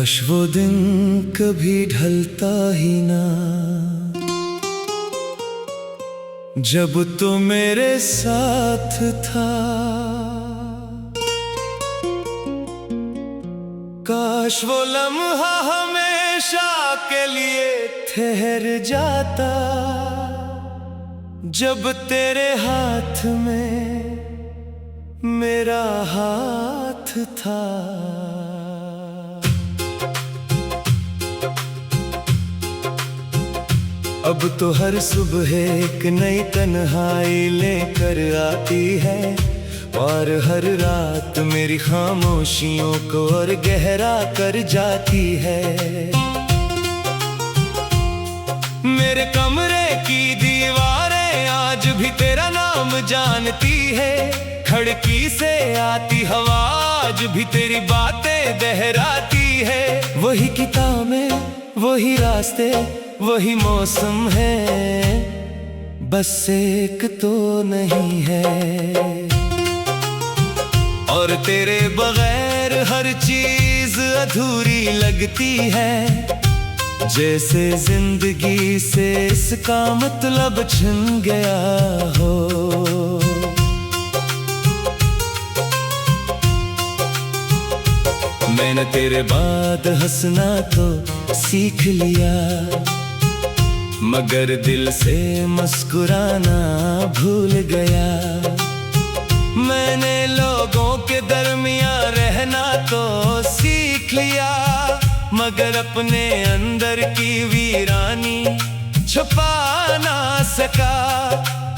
काश वो दिन कभी ढलता ही ना, जब तो मेरे साथ था। काश वो लम्हा हमेशा के लिए ठहर जाता, जब तेरे हाथ में मेरा हाथ था। अब तो हर सुबह एक नई तन्हाई लेकर आती है, और हर रात मेरी खामोशियों को और गहरा कर जाती है। मेरे कमरे की दीवारें आज भी तेरा नाम जानती है, खिड़की से आती हवा आज भी तेरी बातें दोहराती है। वही किताबें, वही रास्ते, वही मौसम है, बस एक तो नहीं है। और तेरे बगैर हर चीज अधूरी लगती है, जैसे जिंदगी से इसका मतलब छिन गया हो। मैंने तेरे बाद हंसना तो सीख लिया, मगर दिल से मुस्कुराना भूल गया। मैंने लोगों के दरमियां रहना तो सीख लिया, मगर अपने अंदर की वीरानी छुपा ना सका।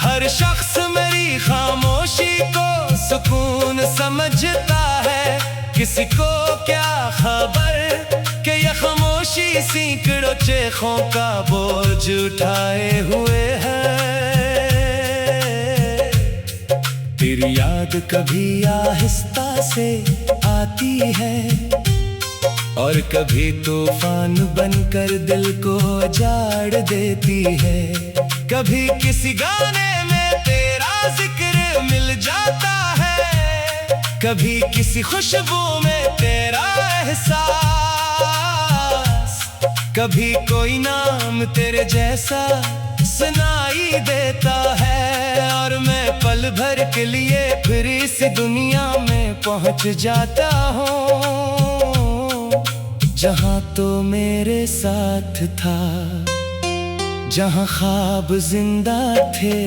हर शख्स मेरी खामोशी को सुकून समझता है, किसी को क्या खबर कि ये खामोशी सैकड़ों चेखों का बोझ उठाए हुए है। तेरी याद कभी आहिस्ता से आती है, और कभी तूफान बनकर दिल को उजाड़ देती है। कभी किसी गाने में तेरा जिक्र मिल जाता है, कभी किसी खुशबू में तेरा एहसास, कभी कोई नाम तेरे जैसा सुनाई देता है। और मैं पल भर के लिए फिर इस दुनिया में पहुंच जाता हूँ, जहां तो मेरे साथ था, जहां ख्वाब जिंदा थे।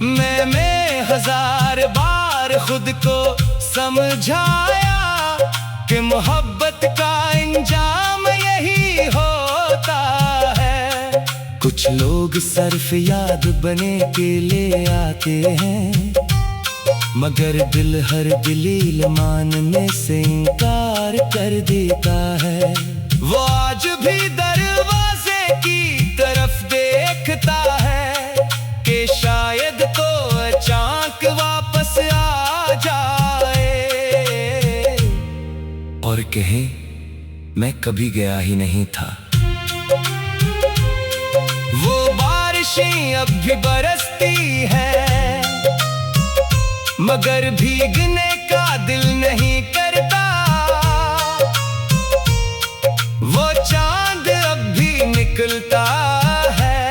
मैं हजार बार खुद को समझाया कि मोहब्बत का इंजाम यही होता है। कुछ लोग सिर्फ याद बने के लिए आते हैं, मगर दिल हर दलील मानने से इनकार कर देता है। वो आज भी दरवाजे की तरफ देखता है कि शायद तो अचानक वापस आ जाए, और कहे मैं कभी गया ही नहीं था। वो बारिशें अब भी बरसती है, मगर भीगने का दिल नहीं करता। वो चांद अब भी निकलता है,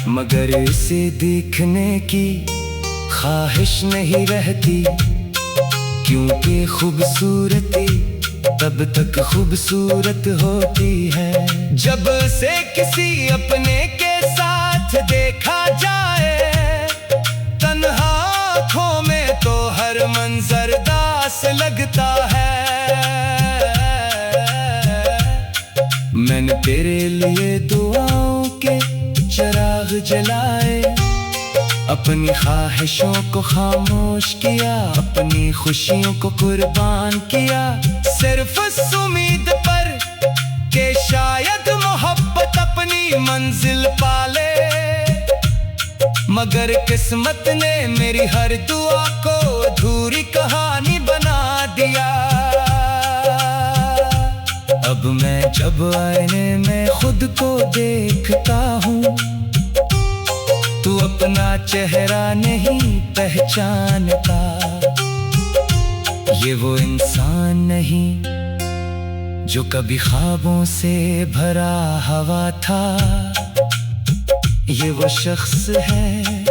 मगर इसे देखने की ख्वाहिश नहीं रहती, क्योंकि खूबसूरती तब तक खूबसूरत होती है जब से किसी अपने के साथ देखा जाए। तन्हा आँखों में तो हर मंजर दास लगता है। मैंने तेरे लिए दुआओं के चिराग जलाए, अपनी ख्वाहिशों को खामोश किया, अपनी खुशियों को कुर्बान किया, सिर्फ इस उम्मीद पर कि शायद मोहब्बत अपनी मंजिल पाले। मगर किस्मत ने मेरी हर दुआ को अधूरी कहानी बना दिया। अब मैं जब आईने में खुद को देखता हूँ, तू अपना चेहरा नहीं पहचानता। ये वो इंसान नहीं जो कभी ख्वाबों से भरा हवा था, ये वो शख्स है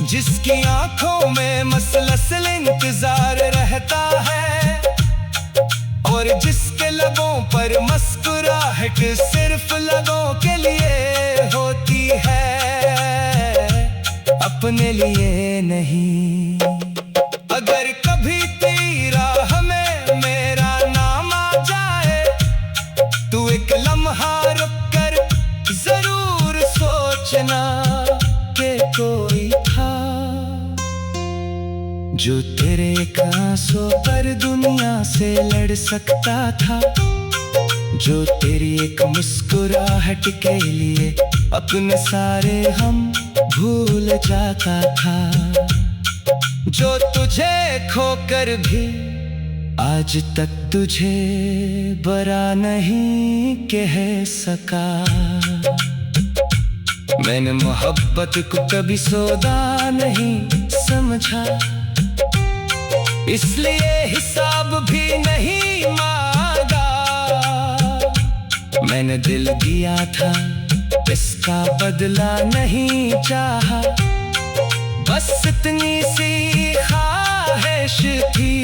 जिसकी आंखों में मसलसल इंतजार रहता है और जिसके लबों पर मुस्कुराहट सिर्फ लोगों के लिए होती है, अपने लिए नहीं। अगर कभी तेरा हमें मेरा नाम आ जाए, तू एक लम्हा रुक कर जरूर सोचना कि कोई था जो तेरे एक आंसू पर दुनिया से लड़ सकता था, जो तेरी एक मुस्कुराहट के लिए अपने सारे हम भूल जाता था, जो तुझे खोकर भी आज तक तुझे बरा नहीं कह सका। मैंने मोहब्बत को कभी सौदा नहीं समझा, इसलिए हिसाब भी नहीं मांगा। मैंने दिल दिया था, इसका बदला नहीं चाहा, बस इतनी सी ख्वाहिश थी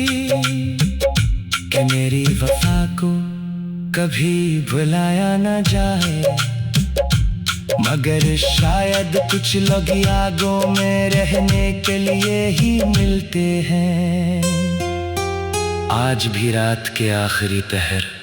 कि मेरी वफा को कभी भुलाया न जाए। मगर शायद कुछ लोग यादों में रहने के लिए ही मिलते हैं। आज भी रात के आखिरी पहर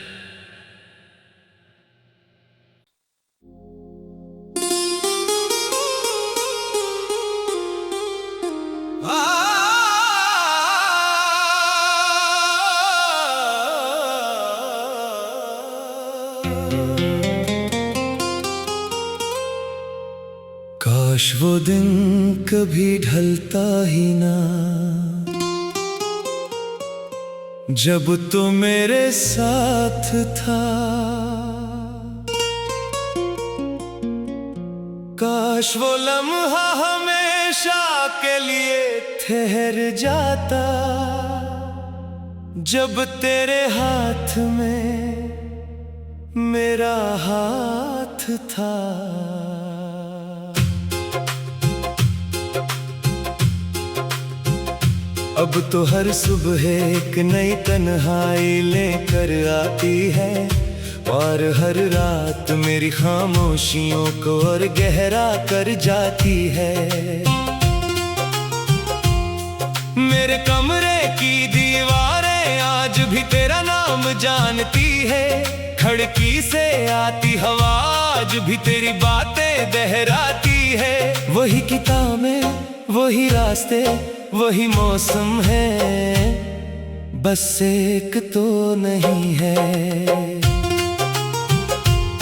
काश वो दिन कभी ढलता ही ना, जब तो मेरे साथ था। काश वो लम्हा हमेशा के लिए ठहर जाता, जब तेरे हाथ में मेरा हाथ था। अब तो हर सुबह एक नई तन्हाई लेकर आती है, और हर रात मेरी खामोशियों को और गहरा कर जाती है। मेरे कमरे की दीवारें आज भी तेरा नाम जानती है, खिड़की से आती हवा आज भी तेरी बातें दोहराती है। वही किताबें, वही रास्ते, वही मौसम है, बस एक तो नहीं है।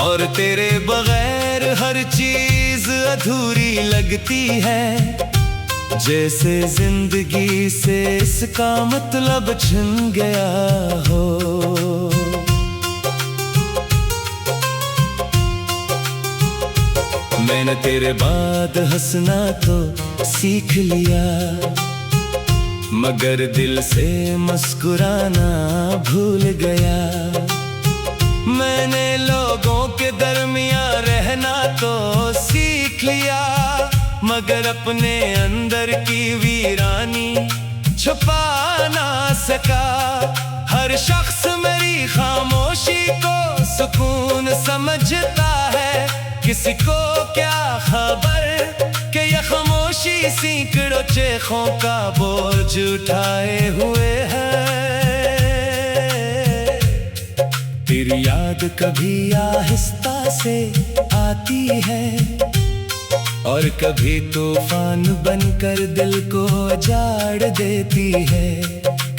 और तेरे बगैर हर चीज अधूरी लगती है, जैसे जिंदगी से इसका मतलब छिन गया हो। मैंने तेरे बाद हंसना तो सीख लिया, मगर दिल से मुस्कुराना भूल गया। मैंने लोगों के दरमियां रहना तो सीख लिया, मगर अपने अंदर की वीरानी छुपा ना सका। हर शख्स मेरी खामोशी को सुकून समझता है, किसी को क्या खबर कि ये खामोशी सैकड़ों चेखों का बोझ उठाए हुए है। तेरी याद कभी आहिस्ता से आती है, और कभी तूफान बनकर दिल को उजाड़ देती है।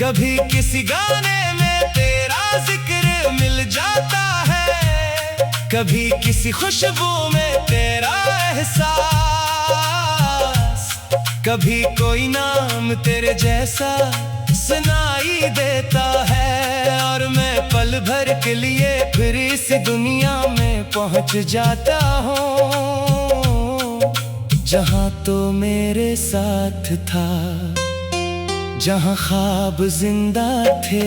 कभी किसी गाने में तेरा जिक्र मिल जाता है, कभी किसी खुशबू में तेरा एहसास, कभी कोई नाम तेरे जैसा सुनाई देता है। और मैं पल भर के लिए फिर इस दुनिया में पहुंच जाता हूँ, जहाँ तो मेरे साथ था, जहां ख्वाब जिंदा थे।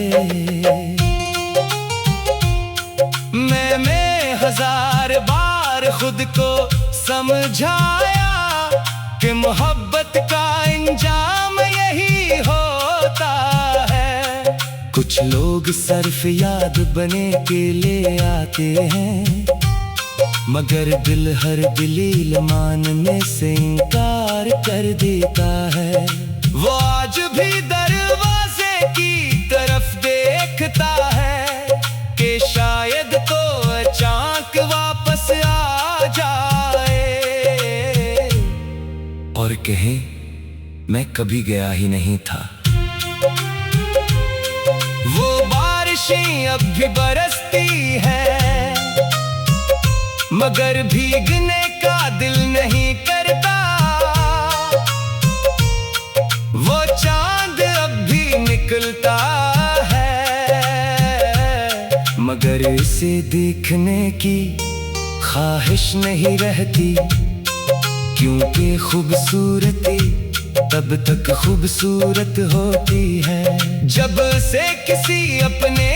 मैं हजार बार खुद को समझाया कि मोहब्बत का इंजाम यही होता है। कुछ लोग सिर्फ याद बने के लिए आते हैं, मगर दिल हर दलील मानने से इनकार कर देता है। वो आज भी दरवाजे की तरफ देखता है कि शायद तो अचानक वापस आ जाए और कहे मैं कभी गया ही नहीं था। वो बारिशें अब भी बरसती है, मगर भीगने का दिल नहीं करता। वो चांद अब भी निकलता है, मगर इसे देखने की ख्वाहिश नहीं रहती, क्योंकि खूबसूरती तब तक खूबसूरत होती है जब से किसी अपने